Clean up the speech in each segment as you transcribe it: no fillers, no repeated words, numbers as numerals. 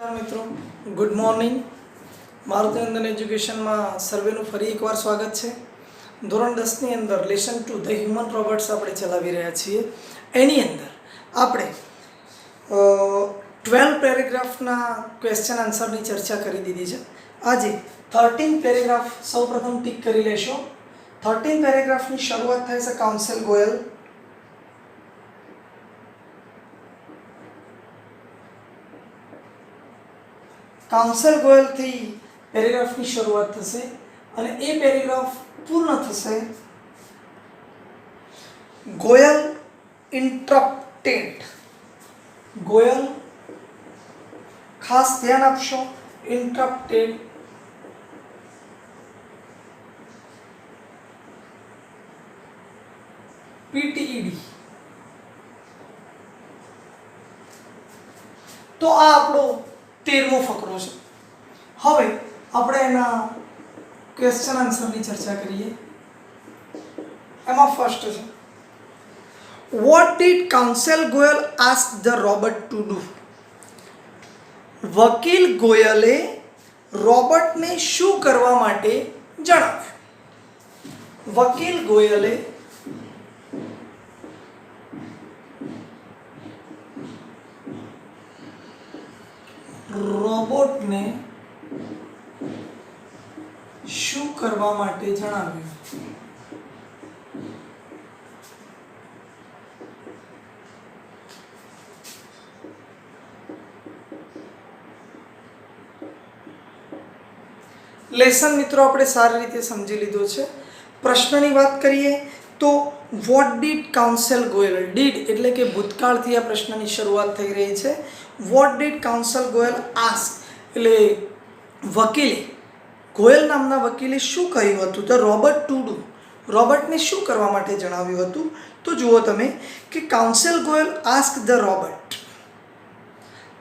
मित्रों good morning Maruti नंदन education में सर्वेनु फरी एक वार स्वागत है। धोरण 10 ની અંદર લેસન 2 ધ હ્યુમન રોબોટ્સ આપણે ચલાવી રહ્યા છીએ। એની અંદર આપણે 12 પેરેગ્રાફના ક્વેશ્ચન આન્સરની ચર્ચા કરી દીધી છે। આજે 13 પેરેગ્રાફ સૌપ્રથમ ટીક કરી લેશો। 13 પેરેગ્રાફની શરૂઆત થાય છે કાઉન્સિલ ગોયલ। काउंसिल गोयल थी पेरेग्राफ की शुरुआत थशे अने ए पेरेग्राफ पूर्ण थशे गोयल इंटरप्टेड। गोयल खास ध्यान आपशो इंटरप्टेड PTED। तो आ आपणो 13मो फकरो है। हवे आपणे एना क्वेश्चन आंसर की चर्चा करिए। एमा फर्स्ट है what did counsel Goyal ask the Robert to do. वकील गोयले रॉबर्ट ने शू करवा माटे जणाव्युं। वकील गोयले रोबोट ने शू करवा माटे जणाव्युं। लेसन मित्रों आपणे सारी रीते समझी लीधो छे। प्रश्ननी बात करिए तो what did counsel Goyal. Did एटले के भूतकाळथी आ प्रश्ननी शरूआत थई रही छे। What did counsel Goyal ask एटले वकीले गोयल नामना वकीले शू कह्युं हतुं तो रॉबर्ट टू डू। रॉबर्ट ने शू करवा माटे जणाव्युं हतुं। तो जुओ तमे कि council Goyal ask the Robert.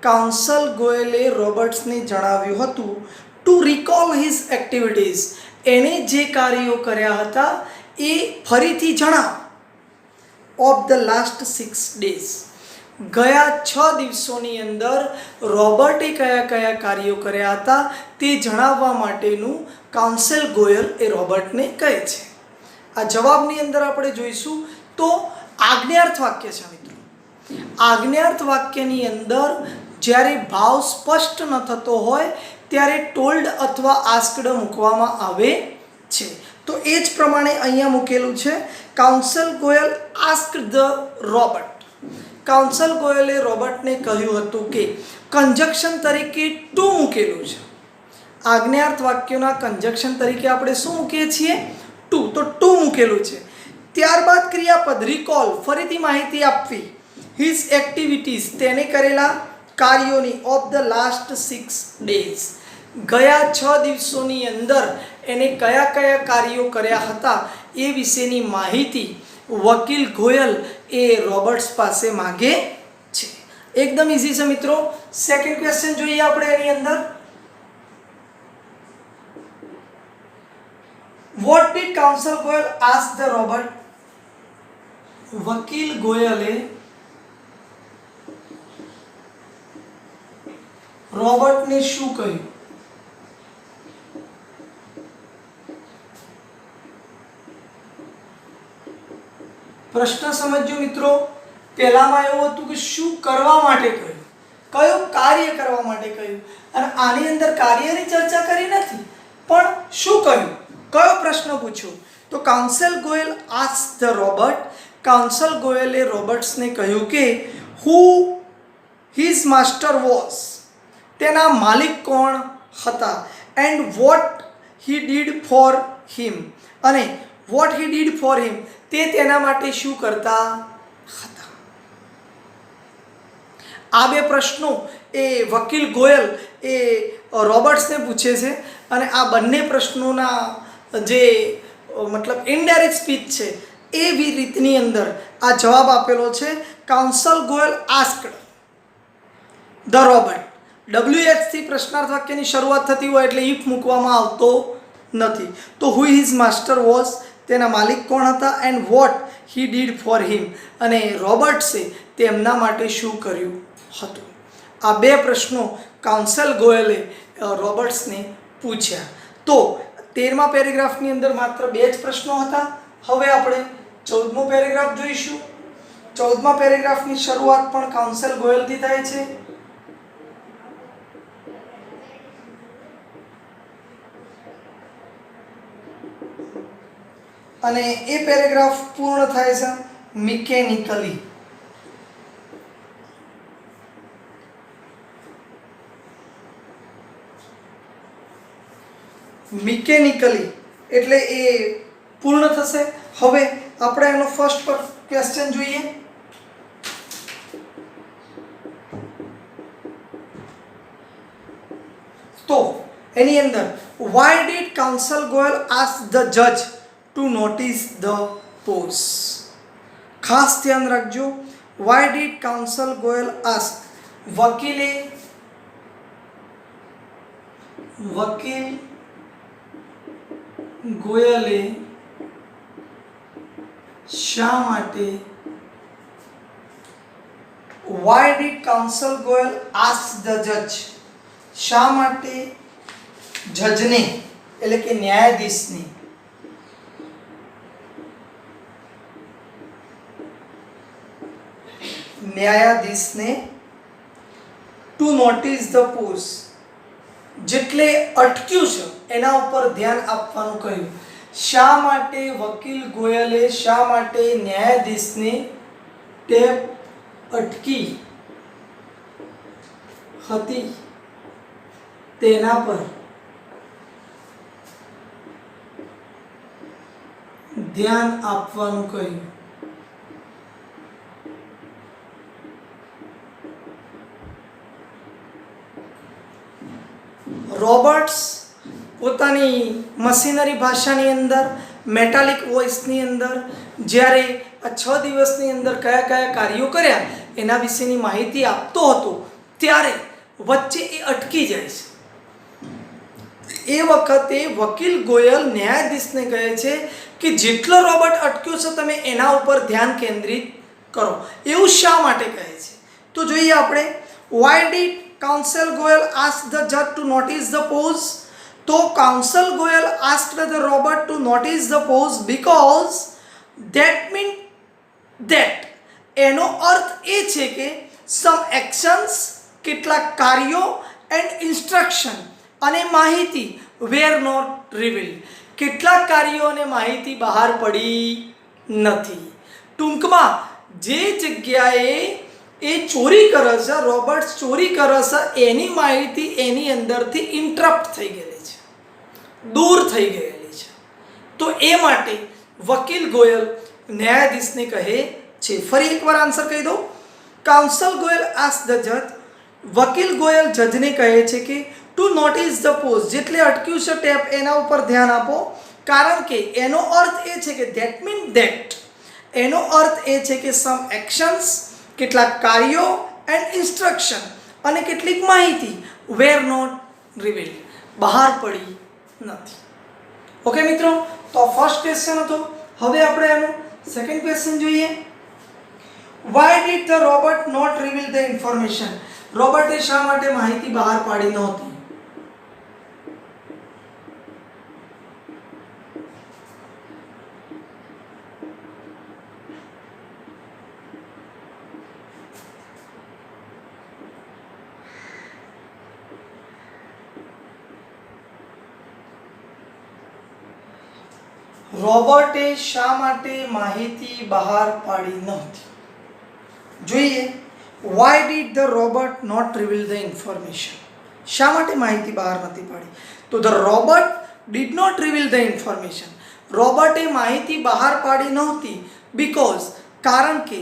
Council गोयले रॉबर्ट्स ने जणाव्युं हतुं टू रिकॉल हिज एक्टिविटीज। एने जे कार्यो कर्या हता ए फरीथी जणाव। Of the last 6 days. गया 6 दिवसोनी अंदर रॉबर्टे कया कया कार्यों कर्या हता ते जणाववा माटेनुं काउंसिल गोयल ए रॉबर्टने कहे छे। आ जवाबनी अंदर आपणे जोईशुं तो आज्ञार्थ वाक्य छे मित्रों। आज्ञार्थ वाक्यनी अंदर ज्यारे भाव स्पष्ट न थतो होय त्यारे टोल्ड अथवा आस्क्ड मूकवामां आवे छे। तो ए ज प्रमाणे अहींया मूकेलुं छे council Goyal asked the Robert. Council गोयले रॉबर्ट ने कह्युं हतुं के कंजक्शन तरीके टू मूकेलुं छे। आज्ञार्थ वाक्योना कंजक्शन तरीके आपणे शुं मूकीए छीए टू। तो टू मूकेलुं छे। त्यारबाद क्रियापद रिकॉल फरीथी माहिती आपवी। हिज एक्टिविटीज तेने करेला कार्योनी ऑफ द लास्ट 6 डेज। गया 6 दिवसोनी अंदर एने कया कया कार्यों कर्या हता ए विशेनी माहिती वकील गोयल ए रॉबर्ट्स पासे मांगे छे। एकदम इजी छे मित्रों। सेकंड क्वेश्चन जोईए आपणे एनी अंदर what did counsel Goyal ask the Robert. वकील गोयले रॉबर्ट ने शू कह्युं। प्रश्न समझो मित्रों। पहेलामां एवुं हतुं कि शू करवा माटे कह्युं, कयो कार्य करवा माटे कह्युं अने आनी अंदर कार्यनी चर्चा करी नथी पण शू कह्युं, कयो प्रश्न पूछ्यो। तो council Goyal asked the Robert. Council गोयले रॉबर्ट्स ने कह्युं के हु हिज मास्टर वॉज। तेना मालिक कोण हता and what he did for him अने what he did for him ते तेना माटे शू करता हता। आ बे प्रश्नों ए वकील गोयल ए रॉबर्ट्स ने पूछे छे अने आ बंने प्रश्नोना जे मतलब इनडायरेक्ट स्पीच छे ए भी रीतनी अंदर आ जवाब आपेलो छे council Goyal asked the Robert. WH थी प्रश्नार्थ वाक्यनी शरूआत थती होय एटले इफ मूकवामां आवतो नथी। तो हु हिज मास्टर वॉज तेना मालिक कोण हता and what he did for him अने रॉबर्ट्से તેમના માટે શું કર્યું હતું। આ બે પ્રશ્નો કાઉન્સેલ ગોયલે રોબર્ટ્સને પૂછ્યા. તો 13મા પેરેગ્રાફની અંદર માત્ર 2 જ પ્રશ્નો હતા. હવે આપણે 14મો પેરેગ્રાફ જોઈશું. 14મા પેરેગ્રાફની શરૂઆત પણ કાઉન્સેલ ગોયલથી થાય છે. અને એ પેરેગ્રાફ પૂર્ણ થાય છે મિકેનિકલી. મિકેનિકલી એટલે એ પૂર્ણ થશે. હવે આપણે એનો ફર્સ્ટ ક્વેશ્ચન જોઈએ. તો એની અંદર why did counsel Goyal ask the judge to notice the pose? ખાસ ધ્યાન રાખજો. why did counsel Goyal ask? વકીલ ગોયલે શા માટે why did counsel Goyal ask the judge? શા માટે જજને એટલે કે ન્યાયાધીશને ટુ નોટિસ ધ પોઝ જેટલે અટક્યું છે એના ઉપર ધ્યાન આપવાનું કહ્યું. શા માટે વકીલ ગોયલે શા માટે ન્યાયાધીશને ટેપ અટકી હતી તેના પર ધ્યાન આપવાનું કહ્યું. રોબર્ટ્સ પોતાની મશીનરી ભાષાની અંદર મેટાલિક વોઇસની અંદર જ્યારે આ 6 દિવસની અંદર કયા કયા કાર્યો કર્યા એના વિશેની માહિતી આપતો હતો ત્યારે વચ્ચે એ અટકી જાય છે. એ વખતે વકીલ ગોયલ ન્યાયાધીશને કહે છે કે જેટલો રોબર્ટ અટક્યો છે તમે એના ઉપર ધ્યાન કેન્દ્રિત કરો. એવું શા માટે કહે છે? તો જોઈએ આપણે. why did counsel Goyal asked the judge to notice the pose? તો counsel Goyal asked the Robert to notice the pose because that means that એનો અર્થ એ છે કે some actions કેટલાક કાર્યો and instruction અને માહિતી were not revealed. કેટલાક કાર્યો અને માહિતી બહાર પડી નથી. ટૂંકમાં જે જગ્યાએ એ ચોરી કરે છે, રોબર્ટ્સ ચોરી કરે છે, એની માહિતી એની અંદરથી ઇન્ટરપ્ટ થઈ ગયેલી છે, દૂર થઈ ગયેલી છે. તો એ માટે વકીલ ગોયલ ન્યાયાધીશને કહે છે. ફરી એકવાર આન્સર કહી દો. કાઉન્સલ ગોયલ આસ્ક ધ જજ, વકીલ ગોયલ જજને કહે છે કે ટુ નોટિસ ધ પોઝ જેટલે અટક્યું છે ટેપ એના ઉપર ધ્યાન આપો. કારણ કે એનો અર્થ એ છે કે ધેટ મીન ધેટ એનો અર્થ એ છે કે સમ એક્શન્સ કેટલાક કાર્યો એન્ડ ઇન્સ્ટ્રક્શન અને કેટલીક માહિતી વેર નોટ રિવીલ્ડ બહાર પડી નથી. ઓકે મિત્રો, તો ફર્સ્ટ ક્વેશ્ચન હતો. હવે આપણે એનો સેકન્ડ ક્વેશ્ચન જોઈએ. Why did the robot not reveal the information? રોબર્ટે શા માટે માહિતી બહાર પાડી નહોતી? રોબર્ટે શા માટે માહિતી બહાર પાડી નહોતી? જોઈએ. Why did the robot not reveal the information? શા માટે માહિતી બહાર નથી પાડી? તો the robot did not reveal the information. રોબર્ટે માહિતી બહાર પાડી નહોતી બીકોઝ કારણ કે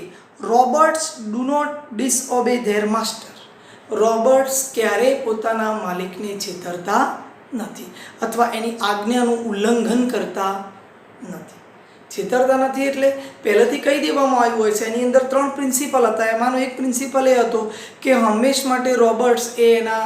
robots do not disobey their master. રોબર્ટ્સ ક્યારેય પોતાના માલિકને છેતરતા નથી અથવા એની આજ્ઞાનું ઉલ્લંઘન કરતા નથી. છેતરતા નથી એટલે પહેલેથી કહી દેવામાં આવ્યું હોય છે. એની અંદર 3 પ્રિન્સિપલ હતા. એમાંનો એક પ્રિન્સિપલ એ હતો કે હંમેશ માટે રોબર્ટ્સ એ એના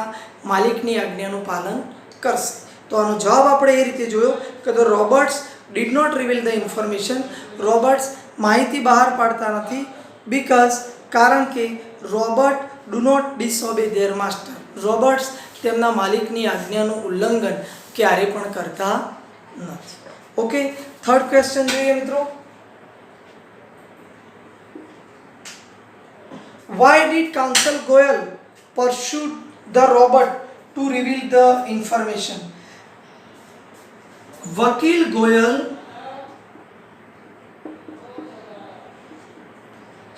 માલિકની આજ્ઞાનું પાલન કરશે. તો આનો જવાબ આપણે એ રીતે જોયો કે the robots did not reveal the information. રોબર્ટ્સ માહિતી બહાર પાડતા નથી બીકોઝ કારણ કે robot do not disobey their master. Robots તેમના માલિકની આજ્ઞાનું ઉલ્લંઘન ક્યારે પણ કરતા નથી. ઓકે, થર્ડ ક્વેશ્ચન જોઈએ મિત્રો. Why did Counsel Goyal pursue the robot to reveal the information? વકીલ ગોયલ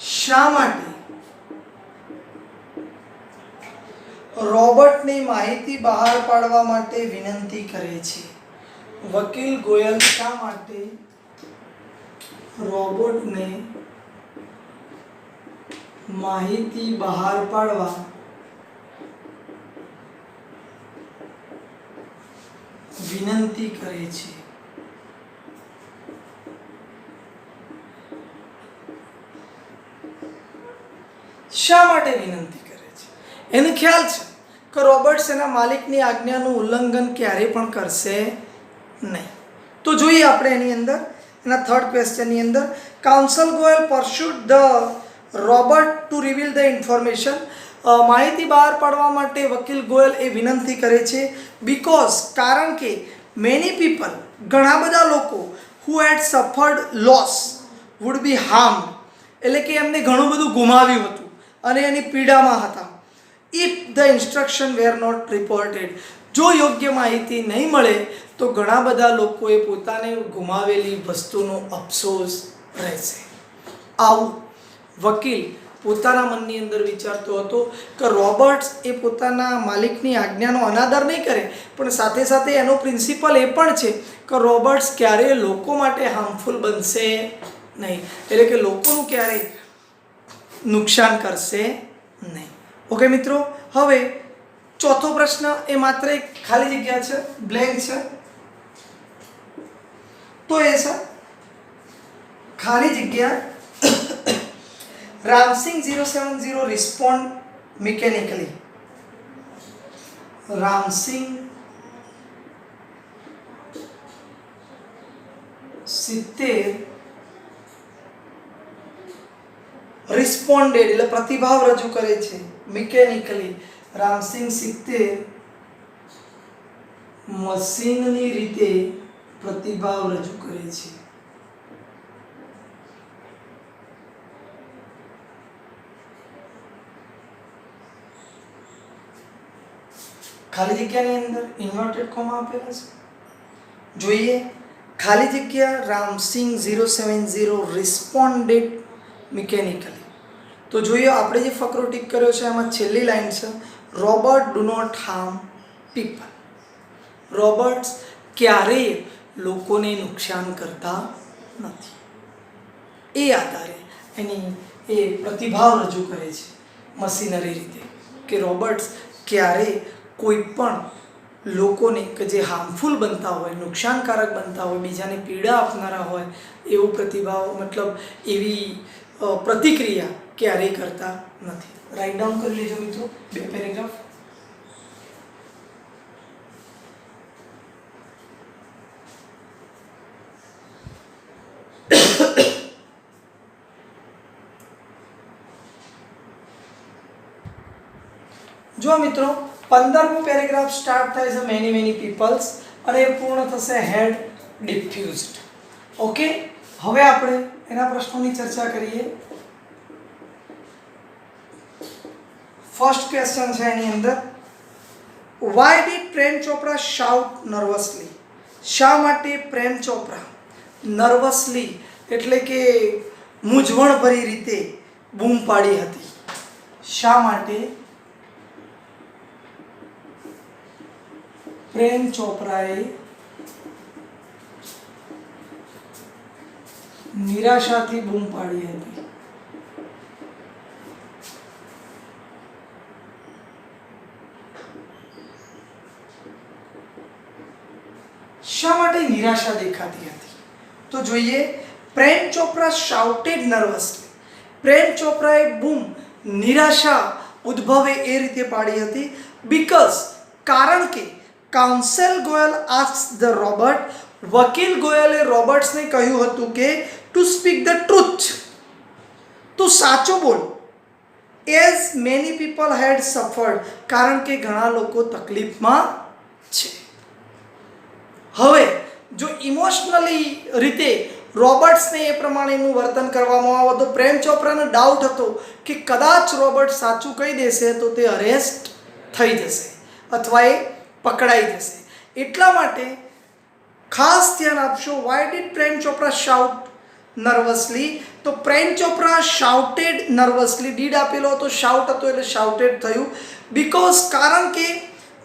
શા માટે રોબોટની માહિતી બહાર પાડવા માટે વિનંતી કરે છે? વકીલ ગોયલ શા માટે રોબોટને માહિતી બહાર પાડવા વિનંતી કરે છે? શા માટે વિનંતી કરે છે? એને ખ્યાલ છે કે રોબોટ્સ એના માલિકની આજ્ઞાનું ઉલ્લંઘન ક્યારે પણ કરશે નહીં. તો જોઈએ આપણે એની અંદર એના થર્ડ ક્વેશ્ચનની અંદર, counsel Goyal persuaded the robot to reveal the information. માહિતી બહાર પાડવા માટે વકીલ ગોયલ એ વિનંતી કરે છે બીકોઝ કારણ કે મેની પીપલ ઘણા બધા લોકો હુ હેડ સફર્ડ લોસ વુડ બી હાર્મ્ડ, એટલે કે એમને ઘણું બધું ગુમાવ્યું હતું અને એની પીડામાં હતા. If the instruction were not reported, જો યોગ્ય માહિતી નહીં મળે તો ઘણા બધા લોકોએ પોતાને ગુમાવેલી વસ્તુનો અફસોસ રહેશે. આવું વકીલ પોતાના મનની અંદર વિચારતો હતો કે રોબોટ્સ એ પોતાના માલિકની આજ્ઞાનો અનાદર નહીં કરે, પણ સાથે સાથે એનો પ્રિન્સિપલ એ પણ છે કે રોબોટ્સ ક્યારેય લોકો માટે હાર્મફુલ બનશે નહીં, એટલે કે લોકોનું ક્યારેય નુકસાન કરશે નહીં. ઓકે મિત્રો, હવે ચોથો પ્રશ્ન એ માત્ર એક ખાલી જગ્યા છે, બ્લેન્ક છે. તો એ છે ખાલી જગ્યા. Ramsing 070 respond mechanically. Ramsing 70 responded એટલે પ્રતિભાવ રજૂ કરે છે mechanically. Ramsing 70 મશીનની રીતે પ્રતિભાવ રજૂ કરે છે. ખાલી જગ્યાની અંદર ઇન્વર્ટેડ કોમા આપેલા છે. જોઈએ, ખાલી જગ્યા રામસિંગ 070 રિસ્પોન્ડેડ મિકેનિકલી. તો જોઈએ આપણે જે ફકરો ટીક કર્યો છે એમાં છેલ્લી લાઈન છે robot do not harm people. Robots ક્યારેય લોકોને નુકસાન કરતા નથી. એ આધારે એની એ પ્રતિભાવ રજૂ કરે છે મશીનરી રીતે કે રોબોટ્સ ક્યારેય કોઈ પણ લોકોને કે જે હાર્મફુલ બનતા હોય, નુકસાનકારક બનતા હોય, બીજાને પીડા આપનારા હોય એવો પ્રતિભાવ મતલબ એવી પ્રતિક્રિયા ક્યારેય કરતા નથી. રાઇટ ડાઉન કરી લેજો મિત્રો 2 પેરેગ્રાફ. જો મિત્રો 15મો પેરેગ્રાફ સ્ટાર્ટ થાય છે મેની મેની પીપલ્સ અને એ પૂર્ણ થશે હેડ ડિફ્યુઝડ. ઓકે, હવે આપણે એના પ્રશ્નોની ચર્ચા કરીએ. ફર્સ્ટ ક્વેશ્ચન છે એની અંદર, why did Prem Chopra shout nervously. શા માટે પ્રેમ ચોપરા નર્વસલી એટલે કે મૂંઝવણભરી રીતે બૂમ પાડી હતી? શા માટે પ્રેમ ચોપરાએ નિરાશાથી બૂમ પાડી હતી? શા માટે નિરાશા દેખાતી હતી? તો જોઈએ, પ્રેમ ચોપરા શાઉટેડ નર્વસલી. પ્રેમ ચોપરાએ બૂમ નિરાશા ઉદ્ભવે એ રીતે પાડી હતી બીકોઝ કારણ કે કાઉન્સેલ ગોયલ આસ્ક્સ ધ રોબોટ, વકીલ ગોયલે રોબોટ્સને કહ્યું હતું કે ટુ સ્પીક ધ ટ્રુથ, તું સાચું બોલ. એઝ મેની પીપલ હેડ સફર્ડ, કારણ કે ઘણા લોકો તકલીફમાં છે. હવે જો ઇમોશનલી રીતે રોબર્ટ્સને એ પ્રમાણેનું વર્તન કરવામાં આવે તો પ્રેમ ચોપરાને ડાઉટ હતો કે કદાચ રોબર્ટ સાચું કહી દેશે તો તે અરેસ્ટ થઈ જશે અથવા એ પકડાઈ જશે. એટલા માટે ખાસ ધ્યાન આપશો. Why did Prem Chopra shout nervously? તો Prem Chopra shouted nervously. Did આપેલો હતો, શાઉટ હતો એટલે શાઉટેડ થયું. બીકોઝ, કારણ કે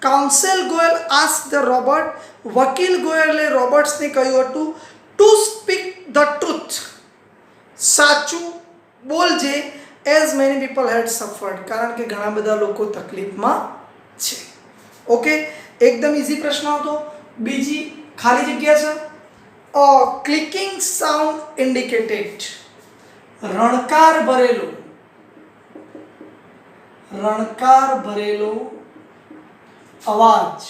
counsel Goyal ask the Robert, વકીલ ગોયલે રોબર્ટ્સને કહ્યું હતું ટુ સ્પીક ધ ટ્રુથ, સાચું બોલજે, એઝ મેની પીપલ હેડ સફર્ડ, કારણ કે ઘણા બધા લોકો તકલીફમાં છે. ઓકે, એકદમ ઇઝી પ્રશ્ન હતો. બીજી ખાલી જગ્યા છે. ક્લિકિંગ સાઉન્ડ ઇન્ડિકેટેડ, રણકાર ભરેલો અવાજ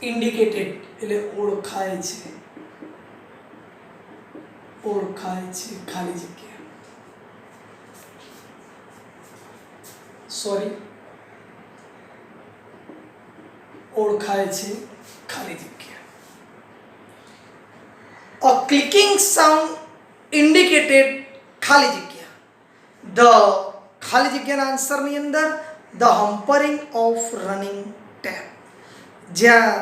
ઇન્ડિકેટેડ એટલે ઓળખાય છે, ખાલી જગ્યા. સોરી, ઓળખાય છે, ખાલી જગ્યા. અ ક્લિકિંગ સાઉન્ડ ઇન્ડિકેટેડ, ખાલી જગ્યા. ધ ખાલી જગ્યાના આન્સરની અંદર ધ હમ્પરિંગ ઓફ રનિંગ ટેપ, જ્યાં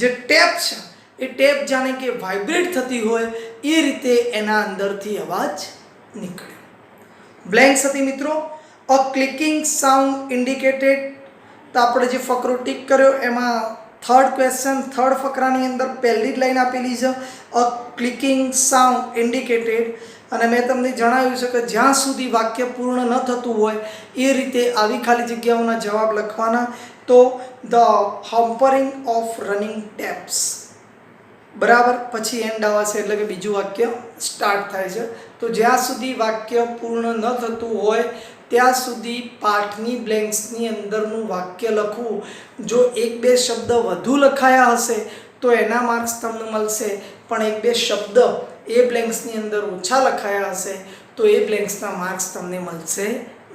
જે ટેપ છે એ ટેપ જાણે કે વાઇબ્રેટ થતી હોય એ રીતે એના અંદરથી અવાજ નીકળ્યો. બ્લેન્ક્સ હતી મિત્રો. અ ક્લિકિંગ સાઉન્ડ ઇન્ડિકેટેડ, તો આપણે જે ફકરો ટીક કર્યો એમાં થર્ડ ક્વેશ્ચન, થર્ડ ફકરાની અંદર પહેલી જ લાઈન આપેલી છે અ ક્લિકિંગ સાઉન્ડ ઇન્ડિકેટેડ. અને મેં તમને જણાવ્યું છે કે જ્યાં સુધી વાક્ય પૂર્ણ ન થતું હોય એ રીતે આવી ખાલી જગ્યાઓના જવાબ લખવાના. તો ધ હમ્પરિંગ ઓફ રનિંગ ટેપ્સ, બરાબર. પછી એન્ડ આવે છે એટલે કે બીજું વાક્ય સ્ટાર્ટ થાય છે. તો જ્યાં સુધી વાક્ય પૂર્ણ ન થતું હોય ત્યાં સુધી પાઠની બ્લેન્ક્સની અંદરનું વાક્ય લખવું. જો એક બે શબ્દ વધુ લખાયા હશે તો એના માર્ક્સ તમને મળશે, પણ એક બે શબ્દ એ બ્લેન્ક્સની અંદર ઓછા લખાયા હશે તો એ બ્લેન્ક્સના માર્ક્સ તમને મળશે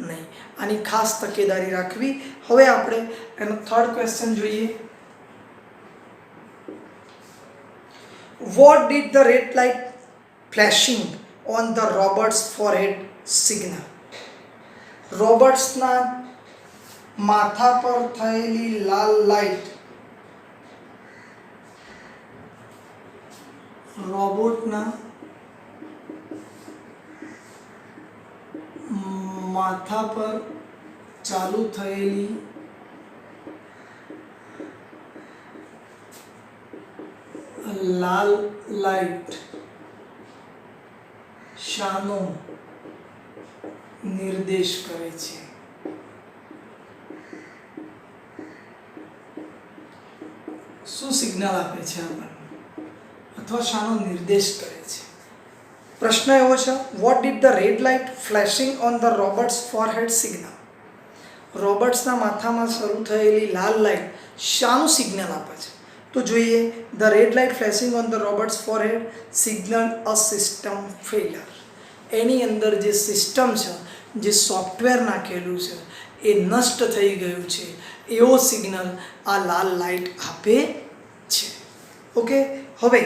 નહીં. આની ખાસ તકેદારી રાખવી. હવે આપણે એનો થર્ડ ક્વેશ્ચન જોઈએ. What did the red light flashing on the robot's forehead signal? રોબર્ટ્સના માથા પર થયેલી લાલ લાઇટ રોબોટના માથા પર ચાલુ થયેલી લાલ લાઇટ શાનો નિર્દેશ કરે છે? શું સિગ્નલ આપે છે આપણને અથવા શાનો નિર્દેશ કરે છે? પ્રશ્ન એવો છે, what did the red light flashing on the robot's forehead signal? રોબર્ટ્સના માથામાં શરૂ થયેલી લાલ લાઇટ શાનું સિગ્નલ આપે છે? તો જોઈએ, the red light flashing on the robot's forehead signal a system failure. એની અંદર જે સિસ્ટમ છે, જે સોફ્ટવેર નાખેલું છે એ નષ્ટ થઈ ગયું છે એવો સિગ્નલ આ લાલ લાઇટ આપે છે. ઓકે, હવે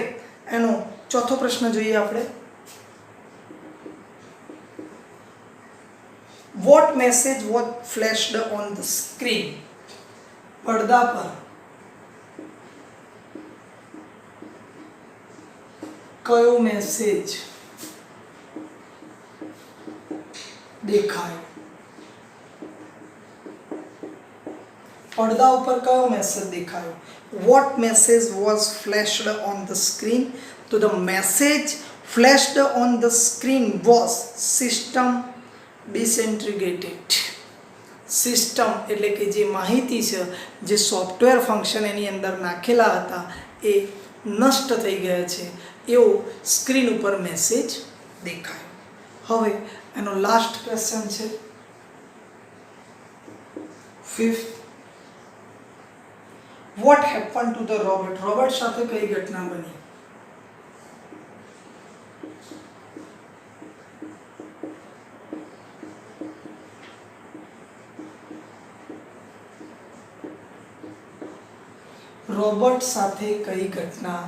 એનો ચોથો પ્રશ્ન જોઈએ આપણે. What message was flashed on the screen? પડદા પર કયો મેસેજ દેખાયો? પડદા ઉપર કયો મેસેજ દેખાયો? What message was flashed on the screen? તો the message flashed on the screen was system disintegrated. System એટલે કે જે માહિતી છે, જે સોફ્ટવેર ફંક્શન એની અંદર નાખેલા હતા એ નષ્ટ થઈ ગયા છે એવો સ્ક્રીન ઉપર મેસેજ દેખાયો. હવે એનો લાસ્ટ ક્વેશ્ચન છે, fifth. What happen to the robot? Robot સાથે કઈ ઘટના બની? રોબર્ટ સાથે કઈ ઘટના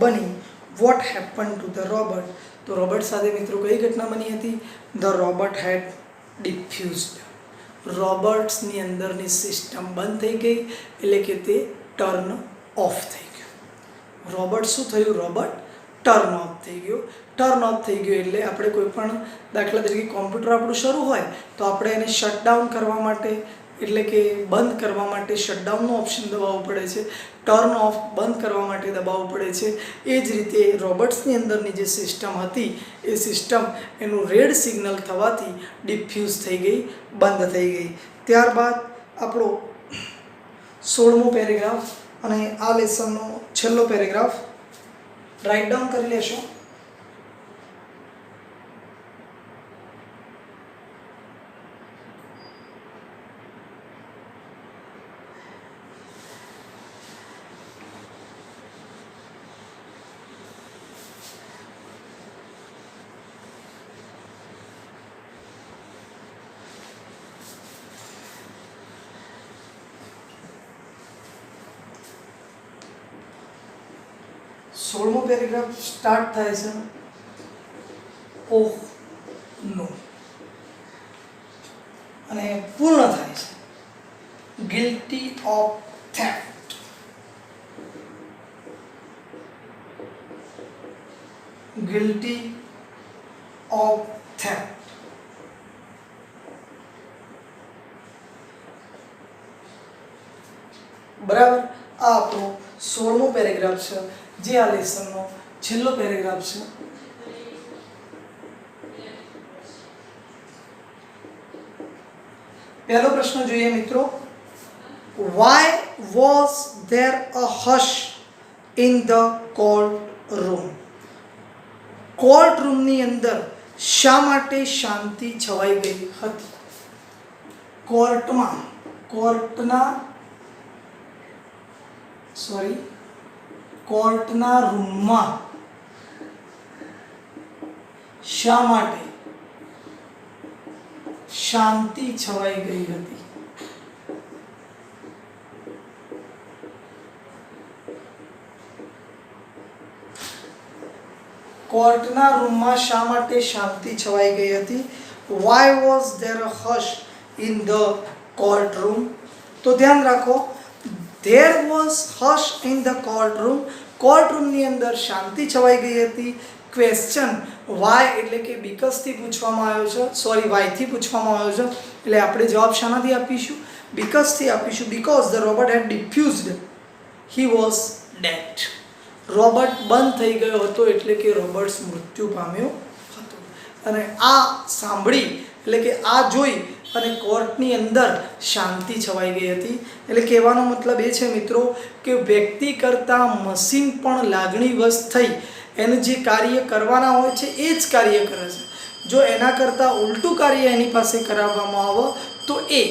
બની? What happen to the robot? તો રોબર્ટ સાથે મિત્રો કઈ ઘટના બની હતી? The Robert had diffused. રોબર્ટ્સની અંદરની સિસ્ટમ બંધ થઈ ગઈ, એટલે કે તે ટર્ન ઓફ થઈ ગયું. રોબર્ટ શું થયું? રોબર્ટ ટર્ન ઓફ થઈ ગયું. ટર્ન ઓફ થઈ ગયું એટલે આપણે કોઈ પણ દાખલા તરીકે કોમ્પ્યુટર આપણું શરૂ હોય તો આપણે એને શટડાઉન કરવા માટે, એટલે કે બંધ કરવા માટે શટડાઉનનો ઓપ્શન દબાવવો પડે છે. ટર્ન ઓફ બંધ કરવા માટે દબાવવું પડે છે. એ જ રીતે રોબર્ટ્સની અંદરની જે સિસ્ટમ હતી એ સિસ્ટમ એનું રેડ સિગ્નલ થવાથી ડિફ્યુઝ થઈ ગઈ, બંધ થઈ ગઈ. ત્યારબાદ આપણો 16મો પેરેગ્રાફ અને આ લેસનનો છેલ્લો પેરેગ્રાફ રાઇટ ડાઉન કરી લેશો. સોળમો પેરેગ્રાફ સ્ટાર્ટ થાય છે ઓહ નો અને પૂર્ણ થાય છે guilty of theft. Guilty of theft. બરાબર. આ આપણો 16મો પેરેગ્રાફ છે, જે આ લેસનનો છેલ્લો પેરેગ્રાફ છે. પહેલો પ્રશ્ન જોઈએ મિત્રો. Why was there a hush in the court room? Court રૂમની અંદર શા માટે શાંતિ છવાઈ ગઈ હતી? કોર્ટના રૂમમાં શા માટે શાંતિ છવાઈ ગઈ હતી? કોર્ટના રૂમમાં શા માટે શાંતિ છવાઈ ગઈ હતી? Why was there a hush in the court room? તો ધ્યાન રાખો, there was hush in the courtroom. કોર્ટરૂમની અંદર શાંતિ છવાઈ ગઈ હતી. ક્વેશ્ચન વાય એટલે કે બીકોઝ થી પૂછવામાં આવ્યો છે, સોરી વાય થી પૂછવામાં આવ્યો છે, એટલે આપણે જવાબ શાનાથી આપીશું? બીકોઝ થી આપીશું. Because the Robert had diffused he was dead. Robert બંધ થઈ ગયો હતો એટલે કે રોબર્ટ મૃત્યુ પામ્યો હતો. અને આ સાંભળી એટલે કે આ જોઈ અને કોર્ટની અંદર શાંતિ છવાઈ ગઈ હતી. એટલે કહેવાનો મતલબ એ છે મિત્રો કે વ્યક્તિ કરતાં મશીન પણ લાગણીવશ થઈ એને જે કાર્ય કરવાના હોય છે એ જ કાર્ય કરે છે. જો એના કરતાં ઉલટું કાર્ય એની પાસે કરાવવામાં આવે તો એ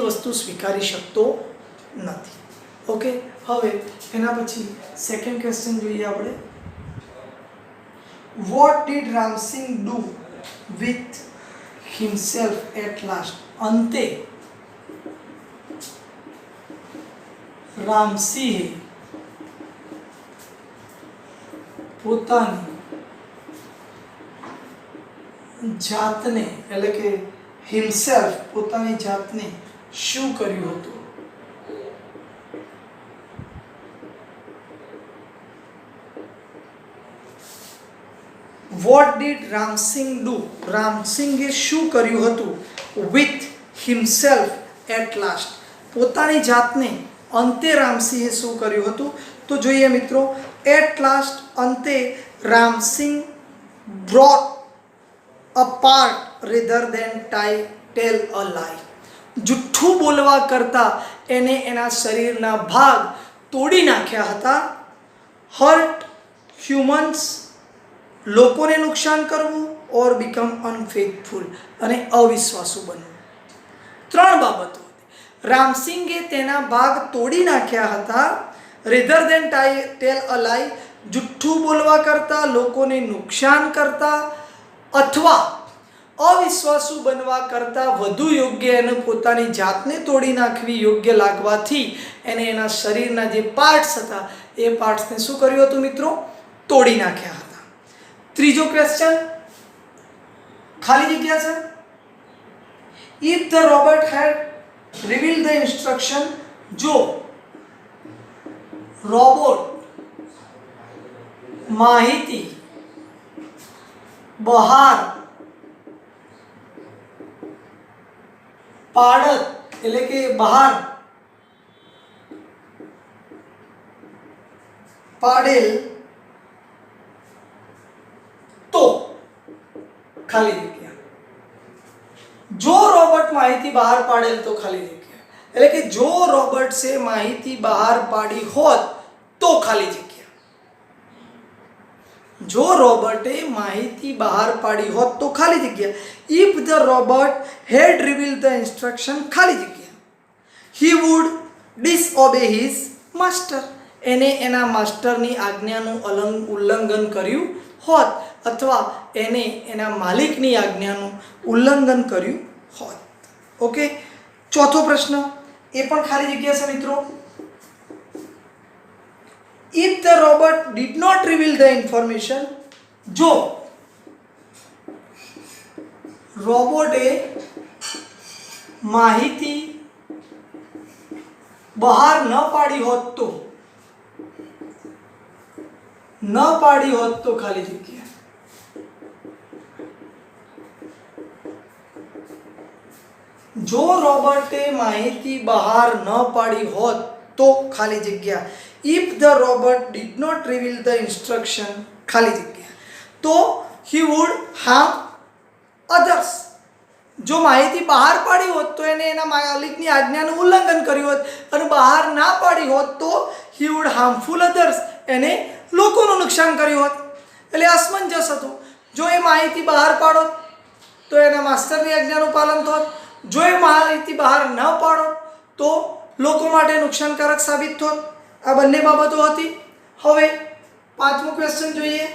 વસ્તુ સ્વીકારી શકતો નથી. ઓકે, હવે એના પછી સેકન્ડ ક્વેશ્ચન જોઈએ આપણે. What did Ram Singh do with himself at last? અંતે રામસિંહે પોતાની જાતને એટલે કે હિમસેલ્ફ પોતાની જાતને શું કર્યું હતું? What did Ram Singh do? રામસિંગે શું કર્યું હતું? વિથ હિમસેલ્ફ એટ લાસ્ટ, પોતાની જાતને અંતે રામસિંહે શું કર્યું હતું? તો જોઈએ મિત્રો. એટ લાસ્ટ અંતે Ramsingh brought apart rather than tell a lie. જુઠ્ઠું બોલવા કરતાં એને એના શરીરના ભાગ તોડી નાખ્યા હતા. હર્ટ હ્યુમન્સ, લોકોને નુકસાન કરવું, ઓર બીકમ અનફેથફુલ, અને અવિશ્વાસુ બનવું. 3 બાબતો હતી. રામસિંગે તેના ભાગ તોડી નાખ્યા હતા. Rather than tell a lie, જુઠ્ઠું બોલવા કરતાં, લોકોને નુકસાન કરતા, અથવા અવિશ્વાસુ બનવા કરતાં વધુ યોગ્ય એને પોતાની જાતને તોડી નાખવી યોગ્ય લાગવાથી એને એના શરીરના જે પાર્ટ્સ હતા એ પાર્ટ્સને શું કર્યું હતું મિત્રો? તોડી નાખ્યા હતા. ત્રીજો ક્વેશ્ચન, ખાલી જગ્યા છે. If the robot had reveal the instruction, જો રોબોટ માહિતી બહાર પાડત એટલે કે બહાર પાડેલ તો ખાલી જગ્યા. જો રોબોટ માહિતી બહાર પાડેલ તો ખાલી જગ્યા એટલે કે જો રોબોટ્સે માહિતી બહાર પાડી હોત તો ખાલી જગ્યા. જો રોબોટે માહિતી બહાર પાડી હોત તો ખાલી જગ્યા. If the robot had reveal the instruction, ખાલી જગ્યા. He would disobey his master, એને એના માસ્ટરની આજ્ઞાનું ઉલ્લંઘન કર્યું હોત અથવા એને એના માલિકની આજ્ઞાનું ઉલ્લંઘન કર્યું હોત. ઓકે, ચોથો પ્રશ્ન એ પણ ખાલી જગ્યા છે મિત્રો. If the robot did not reveal the information, જો રોબોટે માહિતી બહાર ન પાડી હોત તો ખાલી જગ્યા. જો રોબોટે માહિતી બહાર ન પાડી હોત તો ખાલી જગ્યા. If the robot did not reveal the instruction, ખાલી જગ્યા, તો he would harm others. જો માહિતી બહાર પાડી હોત તો એને એના માલિકની આજ્ઞાનું ઉલ્લંઘન કર્યું હોત અને બહાર ના પાડી હોત તો he would harmful others, એને લોકોનું નુકસાન કર્યું હોત. એટલે અસમંજસ હતું. જો એ માહિતી બહાર પાડોત તો એના માસ્ટરની આજ્ઞાનું પાલન થોત, જો એ માહિતી બહાર ન પાડો તો લોકો માટે નુકસાનકારક સાબિત થોત. આ બંને બાબતો હતી. હવે પાંચમો ક્વેશ્ચન જોઈએ.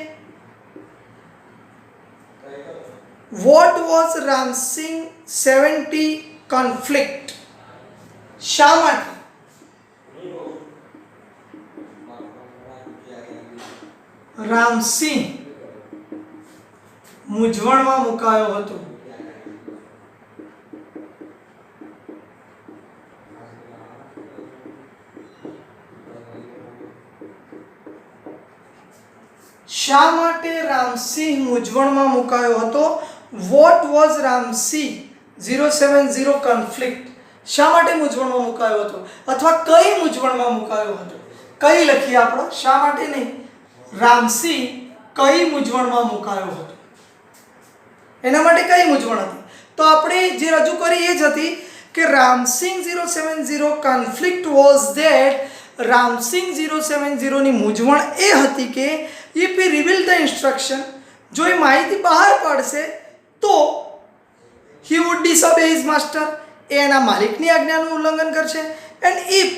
What was Ram Singh 70 conflict? શા માટે રામસિંહ મૂંઝવણમાં મુકાયો હતો? શા માટે રામસિંહ મૂંઝવણમાં મુકાયો હતો? What was Ram Singh 070 conflict? શા માટે મૂંઝવણમાં મુકાયો હતો અથવા કઈ મૂંઝવણમાં મુકાયો હતો? કઈ લખીએ આપણે, શા માટે નહીં. રામસિંહ કઈ મૂંઝવણમાં મુકાયો હતો, એના માટે કઈ મૂંઝવણ હતી? તો આપણે જે રજૂ કરી એ જ હતી કે Ram Singh 070 conflict was that, Ram Singh 070 ની મૂંઝવણ એ હતી કે if he reveal the instruction, જો એ માહિતી બહાર પાડશે તો he would disobey his master, એ એના માલિકની આજ્ઞાનું ઉલ્લંઘન કરશે. and if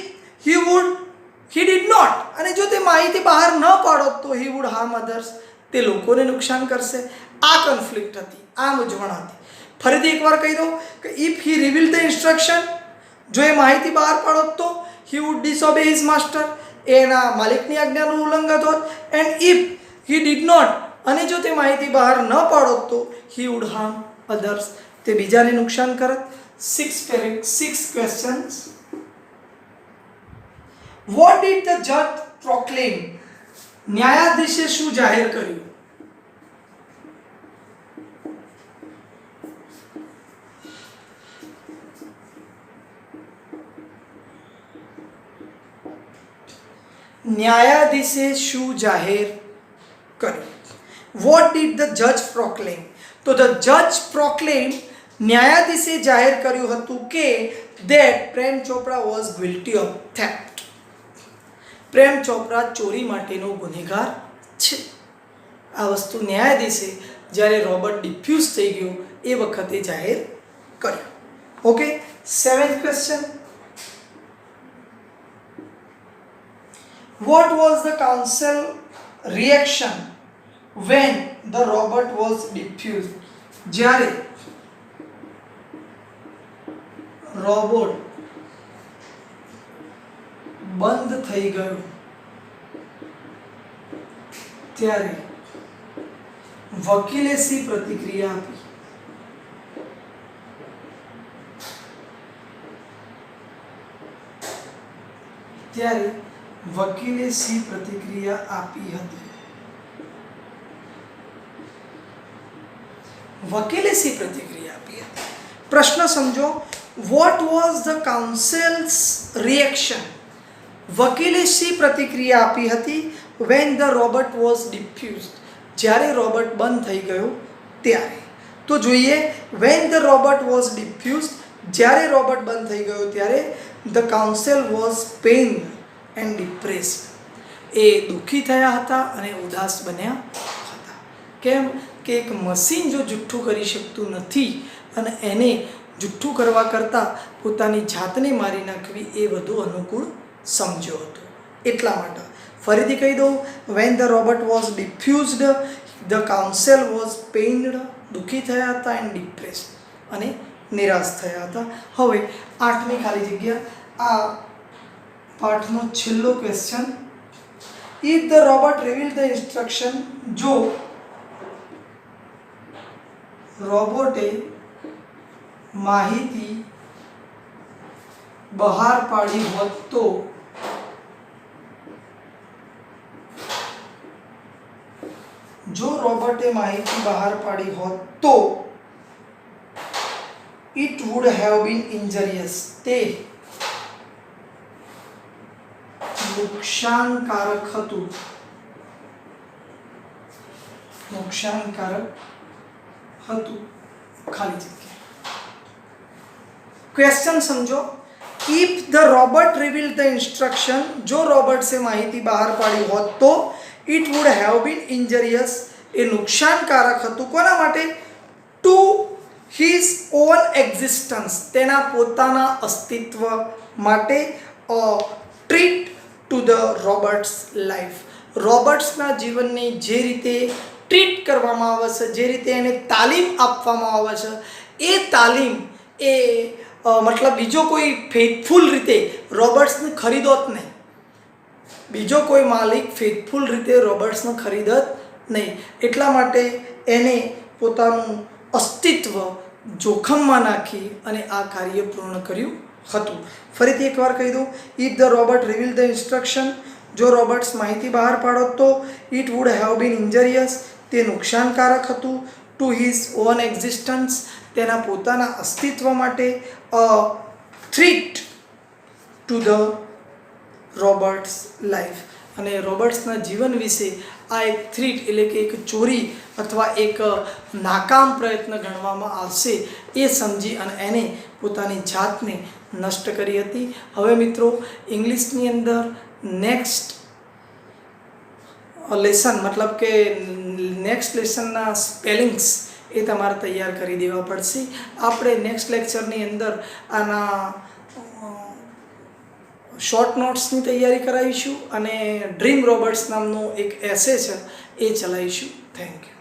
he did not, અને જો તે માહિતી બહાર ન પાડો તો he would harm others, તે લોકોને નુકસાન કરશે. આ કોન્ફ્લિક્ટ હતી, આ મૂંઝવણ હતી. ફરીથી એકવાર કહી દઉં કે if he reveal the instruction, જો એ માહિતી બહાર પાડો તો he would disobey his master, એના માલિકની આજ્ઞાનું ઉલ્લંઘન હોત. and if he did not, અને જો તે માહિતી બહાર ન પાડો તો he would harm others, તે બીજાને નુકસાન કરત. 6 questions. What did the judge proclaim? ન્યાયાધીશે શું જાહેર કર્યું? ન્યાયાધીશે શું જાહેર કર્યું? વોટ ડીડ ધ જજ પ્રોક્લેમ? તો ધ જજ પ્રોક્લેમ, ન્યાયાધીશે જાહેર કર્યું હતું કે that Prem Chopra was guilty of theft, Prem Chopra ચોરી માટેનો ગુનેગાર છે. આ વસ્તુ ન્યાયાધીશે જ્યારે રોબર્ટ ડિફ્યુઝ થઈ ગયો એ વખતે જાહેર કર્યું. Okay, 7th question. What was the council reaction when the robot was diffused? જ્યારે રોબોટ બંધ થઈ ગયો ત્યારે વકીલે શી પ્રતિક્રિયા આપી? ત્યારે વકીલે શી પ્રતિક્રિયા આપી હતી? વકીલે શી પ્રતિક્રિયા આપી હતી? પ્રશ્ન સમજો. What was the counsel's reaction? વકીલે શી પ્રતિક્રિયા આપી હતી when the robot was diffused? જ્યારે રોબોટ બંધ થઈ ગયો ત્યારે. તો જોઈએ, when the robot was diffused, જ્યારે રોબોટ બંધ થઈ ગયો ત્યારે the counsel was pained and depressed. એ દુઃખી થયા હતા અને ઉદાસ બન્યા હતા. કેમ કે એક મશીન જો જુઠ્ઠું કરી શકતું નથી અને એને જુઠ્ઠું કરવા કરતાં પોતાની જાતને મારી નાખવી એ વધુ અનુકૂળ સમજ્યો હતો. એટલા માટે ફરીથી કહી દઉં, when the robot was diffused the counsel was pained, દુઃખી થયા હતા, એન્ડ ડિપ્રેસ્ડ, અને નિરાશ થયા હતા. હવે 8મી ખાલી જગ્યા. આ પાઠનો છેલ્લો question. If the robot reveal the instruction, જો રોબોટે માહિતી બહાર પાડી હોત તો it would have been injurious, તે નુકસાનકારક હતું. ખાલી જગ્યા. ક્વેશ્ચન સમજો. If the robot reveal the instruction, જો રોબોટ્સે માહિતી બહાર પાડી હોત તો it would have been injurious, એ નુકસાનકારક હતું. કોના માટે? ટુ હિઝ ઓન એક્ઝિસ્ટન્સ, તેના પોતાના અસ્તિત્વ માટે. Threat to the robot's life, રોબોટ્સના જીવનની જે રીતે ટ્રીટ કરવામાં આવે છે, જે રીતે એને તાલીમ આપવામાં આવે છે, એ તાલીમ એ મતલબ બીજો કોઈ ફેથફુલ રીતે રોબોટ્સને ખરીદોત નહીં. બીજો કોઈ માલિક ફેથફુલ રીતે રોબોટ્સને ખરીદત નહીં. એટલા માટે એને પોતાનું અસ્તિત્વ જોખમમાં નાખી અને આ કાર્ય પૂર્ણ કર્યું હતું. ફરીથી એકવાર કહી દઉં. If the robot reveal the instruction, જો રોબોટ્સ માહિતી બહાર પાડો તો ઇટ વુડ હેવ બીન ઇન્જરિયસ, તે નુકસાનકારક હતું. ટુ હિઝ ઓન એક્ઝિસ્ટન્સ, તેના પોતાના અસ્તિત્વ માટે. થ્રીટ ટુ ધ રોબોટ્સ લાઈફ, અને રોબોટ્સના જીવન વિશે આ એક થ્રીટ એટલે કે એક ચોરી અથવા એક નાકામ પ્રયત્ન ગણવામાં આવશે એ સમજી અને એને પોતાની જાતને નષ્ટ કરી હતી. હવે મિત્રો, ઇંગ્લિશની અંદર નેક્સ્ટ લેસન મતલબ કે નેક્સ્ટ લેસનના સ્પેલિંગ્સ એ તમારે તૈયાર કરી દેવા પડશે. આપણે નેક્સ્ટ લેક્ચરની અંદર આના શોર્ટ નોટ્સની તૈયારી કરાવીશું અને ડ્રીમ રોબોટ્સ નામનો એક એસે છે એ ચલાવીશું. Thank you.